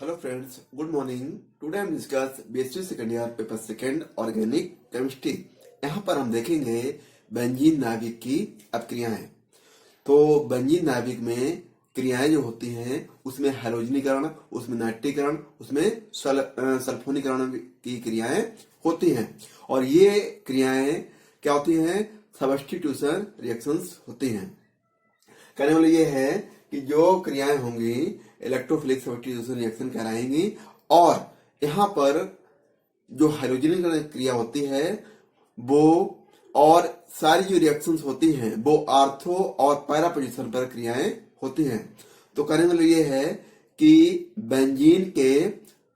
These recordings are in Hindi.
Hello friends, good morning. Today I am discuss BSc second year paper second organic chemistry. यहाँ पर हम देखेंगे बेंजीन नाभिक की अपक्रियाएं। तो बेंजीन नाभिक में क्रियाएं जो होती हैं उसमें हैलोजनीकरण, उसमें नाइट्रीकरण, उसमें सल्फोनीकरण की क्रियाएं होती हैं। और ये क्रियाएं क्या होती हैं? सब्स्टिट्यूशन रिएक्शंस होती हैं। कहने वाला ये है कि जो क्रियाएं होंगी इलेक्ट्रोफिलिक सब्स्टिट्यूशन रिएक्शन कहलाएंगी। और यहाँ पर जो हाइड्रोजनीकरण क्रिया होती है वो और सारी जो रिएक्शंस होती हैं वो आर्थो और पैरा पोजीशन पर क्रियाएं होती हैं। तो कहने वाला ये है कि बेंजीन के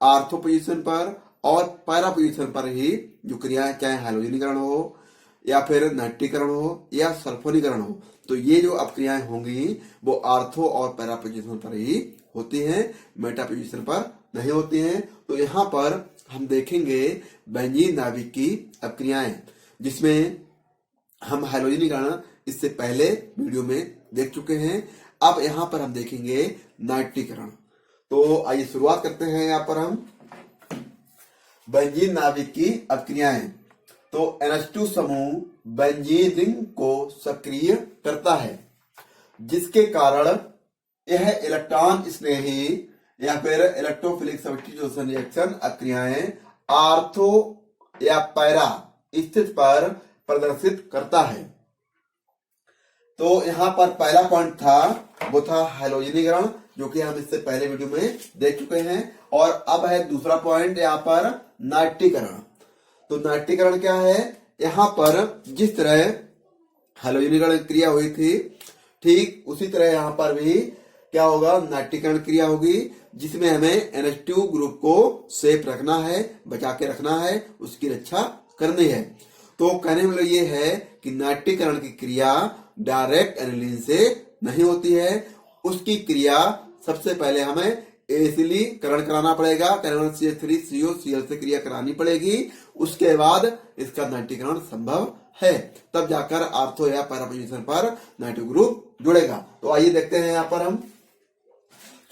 आर्थो पोजीशन पर और पैरा पोजीशन पर ही जो क्रियाएं, चाहे हाइड्रोजनीकरण हो या फिर नाइट्रीकरण हो या सल्फोनीकरण हो, तो ये जो अपक्रियाएं होंगी वो आर्थो और पैरा पोजीशन पर ही होती हैं, मेटा पोजीशन पर नहीं होती हैं। तो यहाँ पर हम देखेंगे बेंजीन नाभिक की अपक्रियाएं, जिसमें हम हाइड्रोजनीकरण इससे पहले वीडियो में देख चुके हैं। अब यहाँ पर हम देखेंगे नाइट्रीकरण। तो आइए शुरुआत करते हैं। यहाँ पर हम बेंजीन नाभिक की अपक्रियाएं। तो NH2 समूह बेंजीन रिंग को सक्रिय करता है, जिसके कारण यह इलेक्ट्रॉन स्नेही या फिर इलेक्ट्रोफिलिक सब्स्टिट्यूशन रिएक्शन अपक्रियाएं आर्थो या पैरा स्थिति पर प्रदर्शित करता है। तो यहाँ पर पहला पॉइंट था वो था हैलोजनीकरण, जो कि हम इससे पहले वीडियो में देख चुके हैं। और अब है दूसरा पॉइंट यहाँ पर नाइट्रीकरण। तो नाइट्रीकरण क्या है? यहाँ पर जिस तरह हैलोजनीकरण क्रिया हुई थी ठीक उसी तरह यहाँ पर भी क्या होगा? नाइट्रीकरण क्रिया होगी, जिसमें हमें NH2 ग्रुप को सेफ रखना है, बचा के रखना है, उसकी रक्षा करनी है। तो कहने वाला ये है कि नाइट्रीकरण की क्रिया डायरेक्ट एनिलीन से नहीं होती है। उसकी क्रिया सबसे पहले हमें एसिलीकरण कराना पड़ेगा, CH3COCl से क्रिया करानी पड़ेगी। उसके बाद इसका नाइट्रीकरण संभव है, तब जाकर आर्थो या पैरा पोजीशन पर नाइट्रो ग्रुप जुड़ेगा। तो आइए देखते हैं। यहाँ पर हम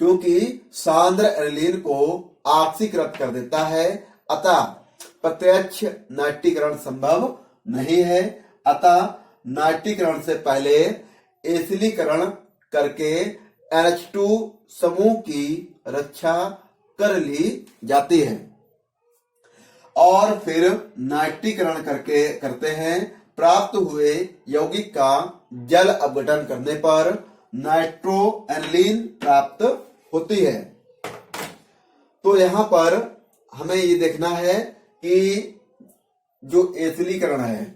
क्योंकि सांद्र एनिलीन को ऑक्सीकृत कर देता है, अतः प्रत्यक्ष नाइट्रीकरण संभव नहीं है। अतः नाइट्रीकरण से पहले एसिलीकरण करके NH2 समूह की रक्षा कर ली जाती है और फिर नाइट्रीकरण करते हैं। प्राप्त हुए यौगिक का जल अपघटन करने पर नाइट्रो एनिलीन प्राप्त होती है। तो यहाँ पर हमें ये देखना है कि जो एसिलीकरण है,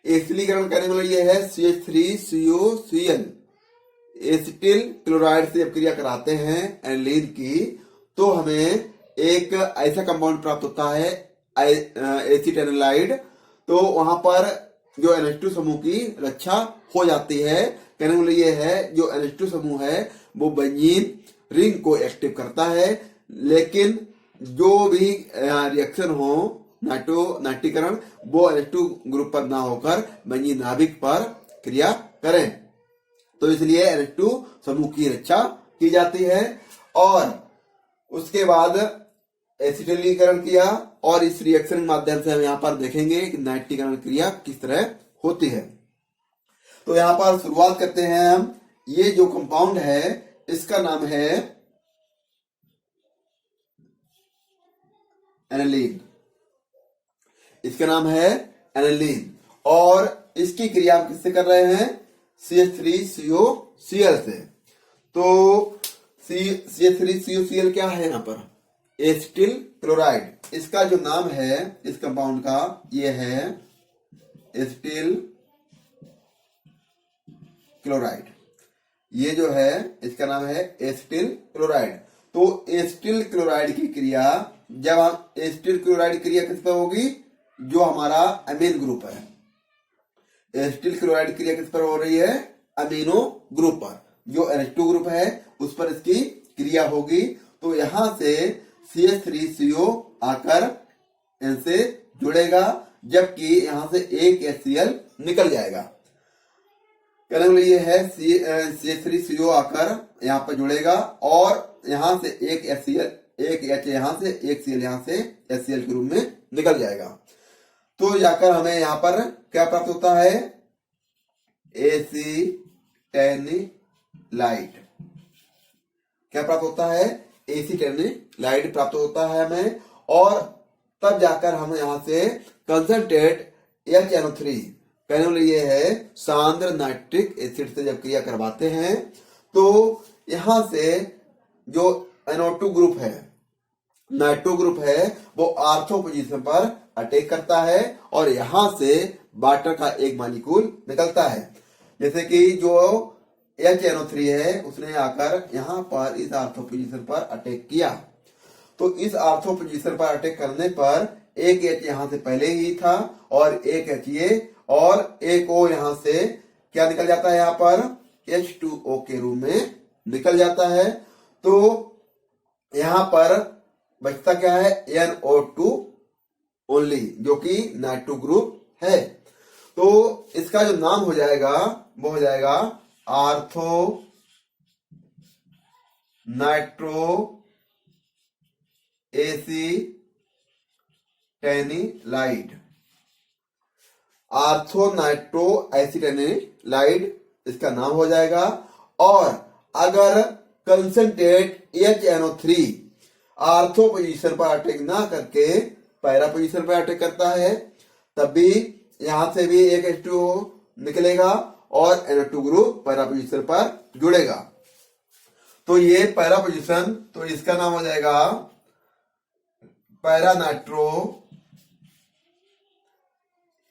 एसिलीकरण करने वाला ये है CH3COCl एसिटिल क्लोराइड से अपक्रिया कराते हैं एनिलीन की, तो हमें एक ऐसा कंपाउंड प्राप्त होता है एसिटेनालाइड। तो वहां पर जो NH2 समूह की रक्षा हो जाती है। कहने वाला ये है जो NH2 समूह है वो बेंजीन रिंग को एक्टिव करता है, लेकिन जो भी रिएक्शन हो नाइट्रीकरण वो NH2 ग्रुप पर ना होकर बेंजीन नाभिक पर क्रिया करें। तो इसलिए NH2 समूह की रक्षा की जाती है। और उसके बाद एसिटिलीकरण किया और इस रिएक्शन के माध्यम से हम यहाँ पर देखेंगे कि नाइट्रीकरण क्रिया किस तरह होती है। तो यहाँ पर शुरुआत करते हैं हम। ये जो कंपाउंड है इसका नाम है एनिलीन। इसका नाम है एनिलीन और इसकी क्रिया हम किससे कर रहे हैं? CH3COCl से। तो CH3COCl क्या है? यहाँ पर एसिटिल क्लोराइड। इसका जो नाम है इस कंपाउंड का ये है एसिटिल क्लोराइड। ये जो है इसका नाम है एसिटिल क्लोराइड। तो एसिटिल क्लोराइड की क्रिया, जब हम एसिटिल क्लोराइड क्रिया किस पर होगी? जो हमारा अमीन ग्रुप है। एसिटिल क्लोराइड क्रिया किस पर हो रही है? अमीनो ग्रुप पर। जो NH2 ग्रुप है उस पर इसकी क्रिया होगी। तो यहां से CH3CO आकर इनसे जुड़ेगा, जबकि यहां से एक HCl निकल जाएगा। कहने वाला ये है CH3CO आकर यहाँ पर जुड़ेगा और यहां से एक HCl, एक H यहां से, एक Cl यहां से HCl के रूप में निकल जाएगा। तो जाकर हमें यहां पर क्या प्राप्त होता है, एसीटेनिलाइट। क्या प्राप्त होता है, एसीटेनिलाइट प्राप्त होता है हमें। और तब जाकर हम यहां से कंसंट्रेट HNO3 कहने वाले ये है सांद्र नाइट्रिक एसिड से जब क्रिया करवाते हैं तो यहां से जो NO2 ग्रुप है, नाइट्रो ग्रुप है, वो आर्थो पोजीशन पर अटैक करता है और यहां से वाटर का एक मॉलिक्यूल निकलता है। जैसे कि जो HNO3 है उसने आकर यहां पर इस आर्थो पोजीशन पर अटैक किया, तो इस आर्थो पोजीशन पर अटैक करने पर एक H यहां से पहले ही था और एक H ये और एक O यहां से क्या निकल जाता है, यहां पर H2O के रूप में निकल जाता है। तो यहां पर बचता क्या है, NO2 ओनली, जो कि नाइट्रो ग्रुप है। तो इसका जो नाम हो जाएगा वो हो जाएगा आर्थो नाइट्रो एसीटेनिलाइड। आर्थो नाइट्रो एसीटेनिलाइड इसका नाम हो जाएगा। और अगर कंसंट्रेट HNO3 आर्थो पोजीशन पर अटैक ना करके पैरा पोजीशन पर अटैक करता है, तब भी यहां से भी एक H2O निकलेगा और NO2 ग्रुप पैरा पोजीशन पर जुड़ेगा। तो ये पैरा पोजीशन, तो इसका नाम हो जाएगा पैरा नाइट्रो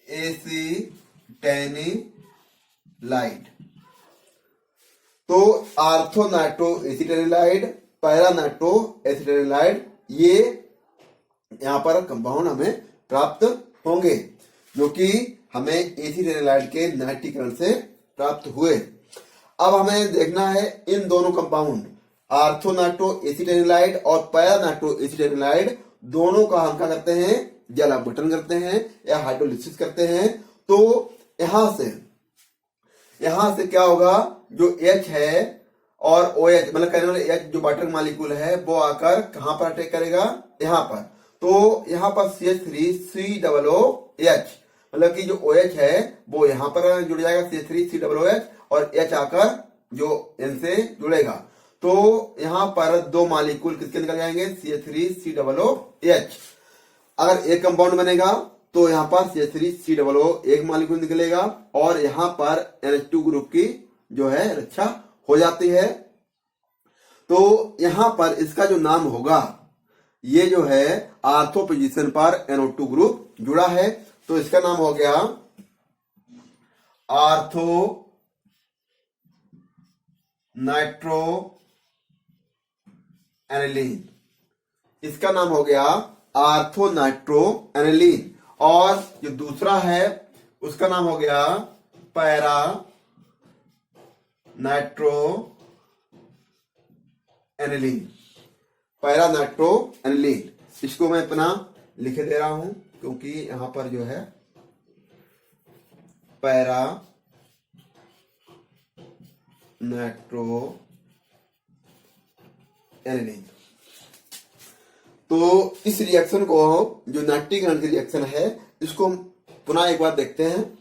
एसीटेनिलाइड। तो ortho nitro acetanilide, para nitro acetanilide, ये यहां पर कंपाउंड हमें प्राप्त होंगे जो कि हमें एसीटेनिलाइड के नाइट्रीकरण से प्राप्त हुए। अब हमें देखना है इन दोनों कंपाउंड आर्थो नाइट्रो एसीटेनिलाइड और पैरा नाइट्रो एसीटेनिलाइड दोनों का हम क्या करते हैं, जल अपघटन करते हैं या हाइड्रोलिसिस करते हैं। तो यहां से क्या होगा, जो H है और OH मतलब कहने वाले H जो वाटर मॉलिक्यूल है वो आकर कहां पर अटैक करेगा, यहां पर। तो यहां पर CH3COOH मतलब कि जो OH है वो यहां पर जुड़ जाएगा CH3COOH और H आकर जो इनसे जुड़ेगा। तो यहां पर दो मॉलिक्यूल किसके निकल जाएंगे, CH3COOH। अगर एक कंपाउंड बनेगा तो यहां पर CH3COO एक मॉलिक्यूल निकलेगा और यहां पर NH2 ग्रुप की जो है रक्षा हो जाती है। तो यहां पर इसका जो नाम होगा, ये जो है आर्थो पोजीशन पर NO2 ग्रुप जुड़ा है, तो इसका नाम हो गया आर्थो नाइट्रो एनिलीन। इसका नाम हो गया आर्थो नाइट्रो एनिलीन। और जो दूसरा है उसका नाम हो गया para nitro aniline. Para nitro aniline, इसको मैं अपना लिख दे रहा हूं क्योंकि यहां पर जो है पैरा नाइट्रो एनिलीन। तो इस रिएक्शन को, जो नाइट्रीकरण की रिएक्शन है, इसको पुनः एक बार देखते हैं।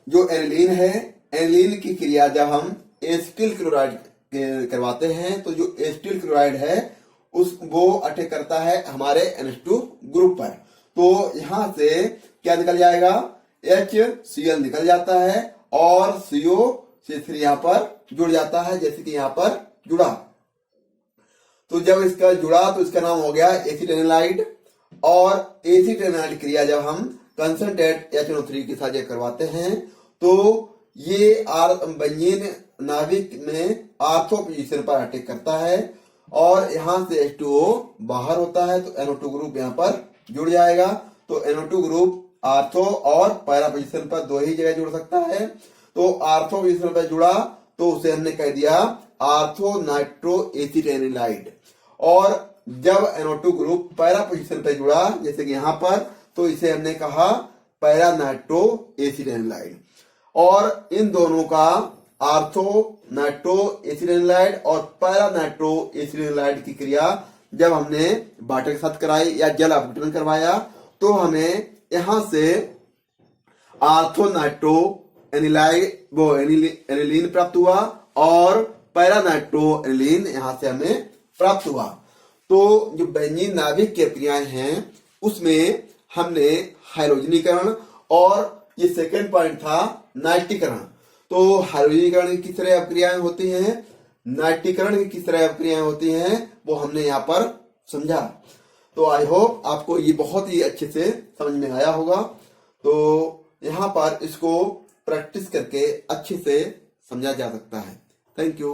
जो एनिलीन है, एनिलीन की क्रिया जब हम एसिटिल क्लोराइड करवाते हैं तो जो एसिटिल क्लोराइड है वो अटैक करता है हमारे NH2 ग्रुप पर। तो यहां से क्या निकल जाएगा, HCl निकल जाता है और CO3 यहां पर जुड़ जाता है, जैसे कि यहां पर जुड़ा। तो जब इसका जुड़ा तो इसका नाम हो गया एसीटेनिलाइड। और एसीटेनिलाइड क्रिया जब हम कंसंट्रेट HNO3 के साथ करवाते हैं तो ये बेंजीन नाभिक में आर्थो पोजीशन पर अटैक करता है और यहां से H2O बाहर होता है, तो NO2 ग्रुप यहां पर जुड़ जाएगा। तो NO2 ग्रुप आर्थो और पैरा पोजीशन पर दो ही जगह जुड़ सकता है। तो आर्थो पोजीशन पर जुड़ा तो उसे हमने कह दिया आर्थो नाइट्रो एसीटेनिलाइड। और जब NO2 ग्रुप पैरा पोजीशन पर जुड़ा, जैसे कि यहां पर, तो इसे हमने कहा पैरा नाइट्रो एसीटेनिलाइड। और इन दोनों का आर्थो नाइट्रो एसिटिलाइड और पैरा नाइट्रो एसिटिलाइड की क्रिया जब हमने वाटर के साथ कराई या जल अपघटन करवाया तो हमें यहां से आर्थो नाइट्रो एनिलीन प्राप्त हुआ और पैरा नाइट्रो एनिलीन यहां से हमें प्राप्त हुआ। तो जो बेंजीन नाभिक की क्रियाएं हैं उसमें हमने हाइड्रोजनीकरण और ये सेकंड पॉइंट था नाइट्रीकरण। तो हाइड्रोजनीकरण की किस तरह अपक्रियाएं होती हैं, नाइट्रीकरण की किस तरह अपक्रियाएं होती हैं वो हमने यहाँ पर समझा। तो आई होप आपको ये बहुत ही अच्छे से समझ में आया होगा। तो यहाँ पर इसको प्रैक्टिस करके अच्छे से समझा जा सकता है। Thank you.